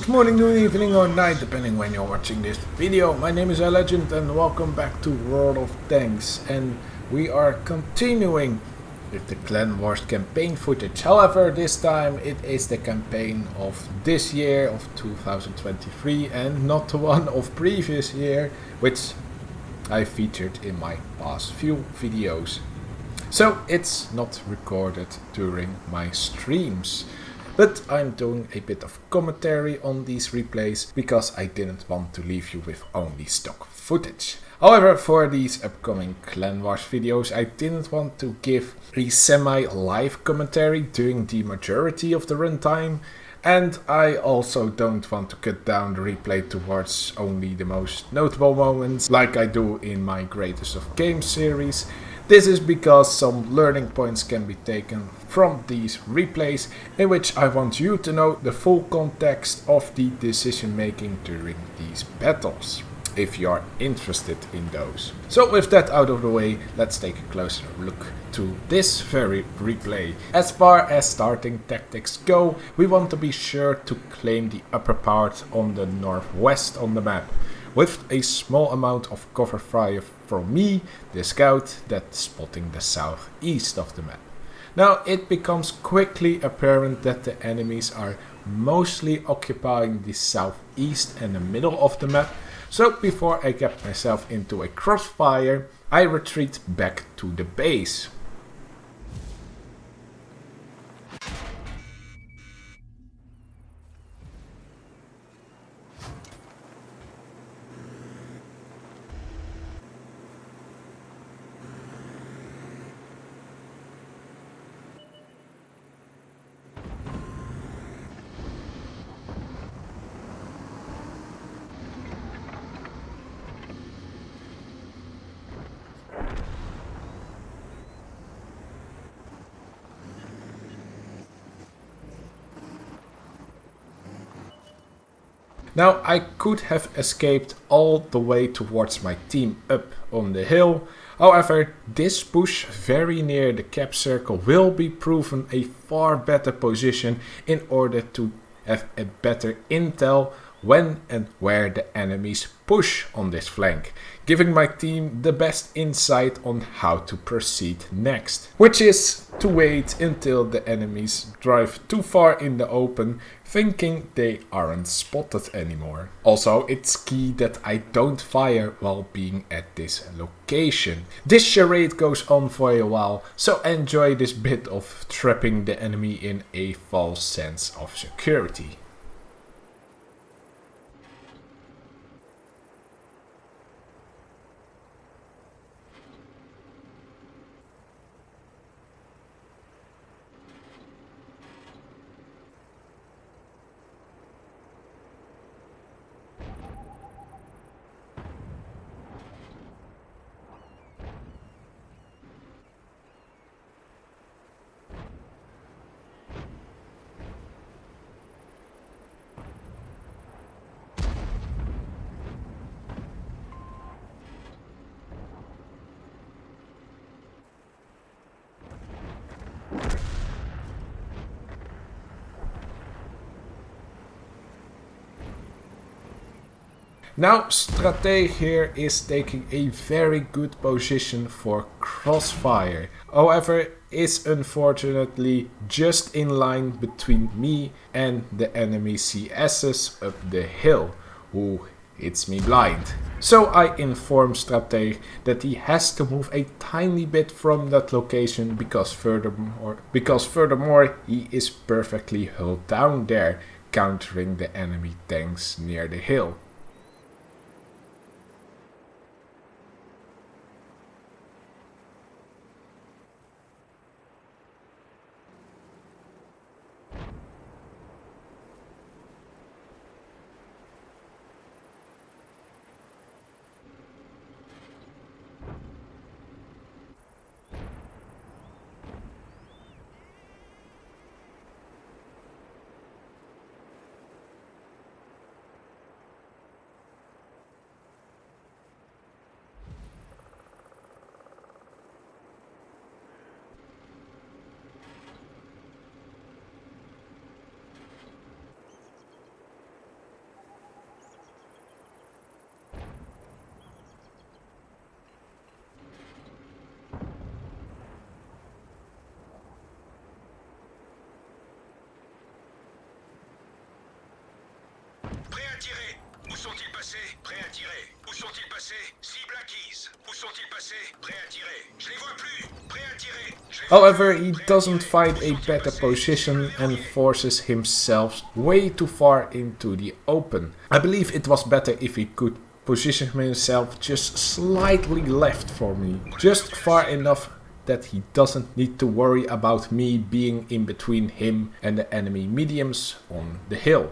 Good morning, noon, evening or night, depending when you're watching this video. My name is Legend and welcome back to World of Tanks, and we are continuing with the Clanwars campaign footage. However, this time it is the campaign of this year, of 2023, and not the one of previous year, which I featured in my past few videos. So it's not recorded during my streams. But I'm doing a bit of commentary on these replays because I didn't want to leave you with only stock footage. However, for these upcoming Clanwars videos, I didn't want to give a semi-live commentary during the majority of the runtime, and I also don't want to cut down the replay towards only the most notable moments like I do in my Greatest of Games series. This is because some learning points can be taken from these replays, in which I want you to know the full context of the decision making during these battles, if you are interested in those. So with that out of the way, let's take a closer look to this very replay. As far as starting tactics go, we want to be sure to claim the upper part on the northwest on the map, with a small amount of cover fire from me, the scout, that's spotting the southeast of the map. Now it becomes quickly apparent that the enemies are mostly occupying the southeast and the middle of the map, so before I get myself into a crossfire, I retreat back to the base. Now I could have escaped all the way towards my team up on the hill. However, this push very near the cap circle will be proven a far better position in order to have a better intel when and where the enemies push on this flank, giving my team the best insight on how to proceed next, which is to wait until the enemies drive too far in the open, thinking they aren't spotted anymore. Also, it's key that I don't fire while being at this location. This charade goes on for a while, so enjoy this bit of trapping the enemy in a false sense of security. Now Stratege here is taking a very good position for crossfire. However, is unfortunately just in line between me and the enemy CS's up the hill, who hits me blind. So I inform Stratege that he has to move a tiny bit from that location because furthermore he is perfectly hulled down there, countering the enemy tanks near the hill. passés? Prêt à tirer. Où sont-ils passés? Cible acquise. Où sont-ils passés? Prêt à tirer. Je les vois plus. Prêt à tirer. Je les vois However, plus. he Prêt à doesn't tirer. find Où a sont-ils better passés? position Cible and verrouillée. forces himself way too far into the open. I believe it was better if he could position himself just slightly left for me, just far enough that he doesn't need to worry about me being in between him and the enemy mediums on the hill.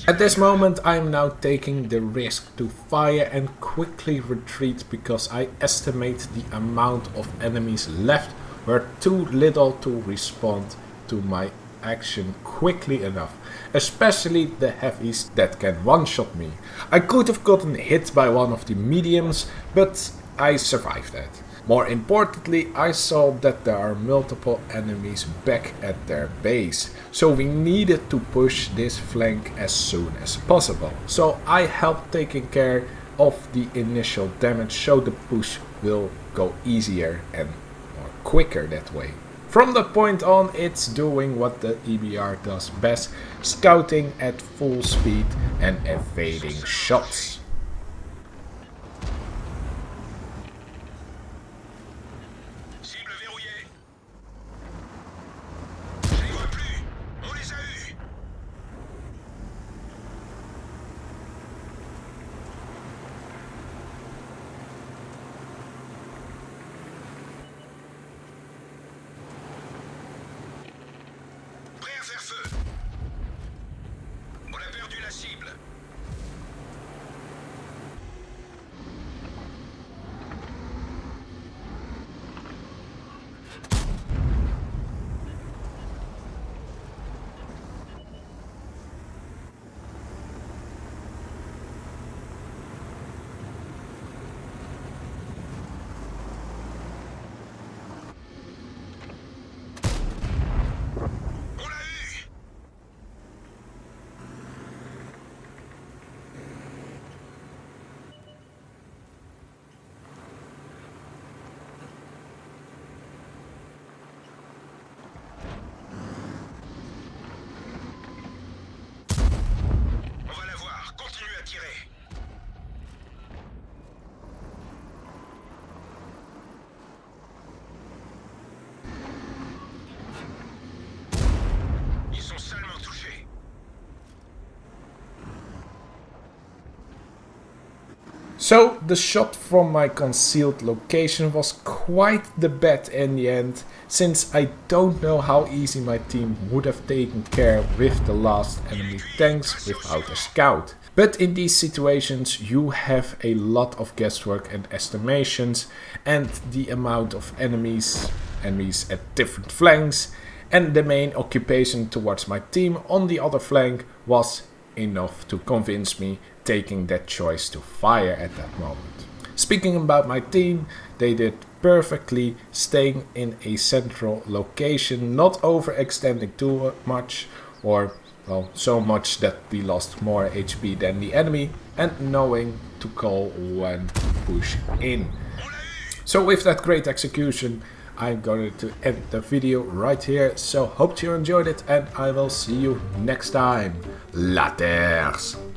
At this moment I am now taking the risk to fire and quickly retreat because I estimate the amount of enemies left were too little to respond to my action quickly enough, especially the heavies that can one-shot me. I could have gotten hit by one of the mediums, but I survived that. More importantly, I saw that there are multiple enemies back at their base, so we needed to push this flank as soon as possible. So I helped taking care of the initial damage so the push will go easier and more quicker that way. From that point on, it's doing what the EBR does best, scouting at full speed and evading shots. Cible verrouillée. Je les vois plus. On les a eus. Prêt à faire feu. On a perdu la cible. On l'a eu. On va la voir. Continue à tirer. Ils sont salement touchés. So the shot from my concealed location was quite the bet in the end, since I don't know how easy my team would have taken care with the last enemy tanks without a scout. But in these situations you have a lot of guesswork and estimations, and the amount of enemies at different flanks, and the main occupation towards my team on the other flank was enough to convince me taking that choice to fire at that moment. Speaking about my team, they did perfectly, staying in a central location, not overextending too much, or well, so much that we lost more HP than the enemy, and knowing to call when to push in. So with that great execution, I'm going to end the video right here. So hope you enjoyed it, and I will see you next time. Laters!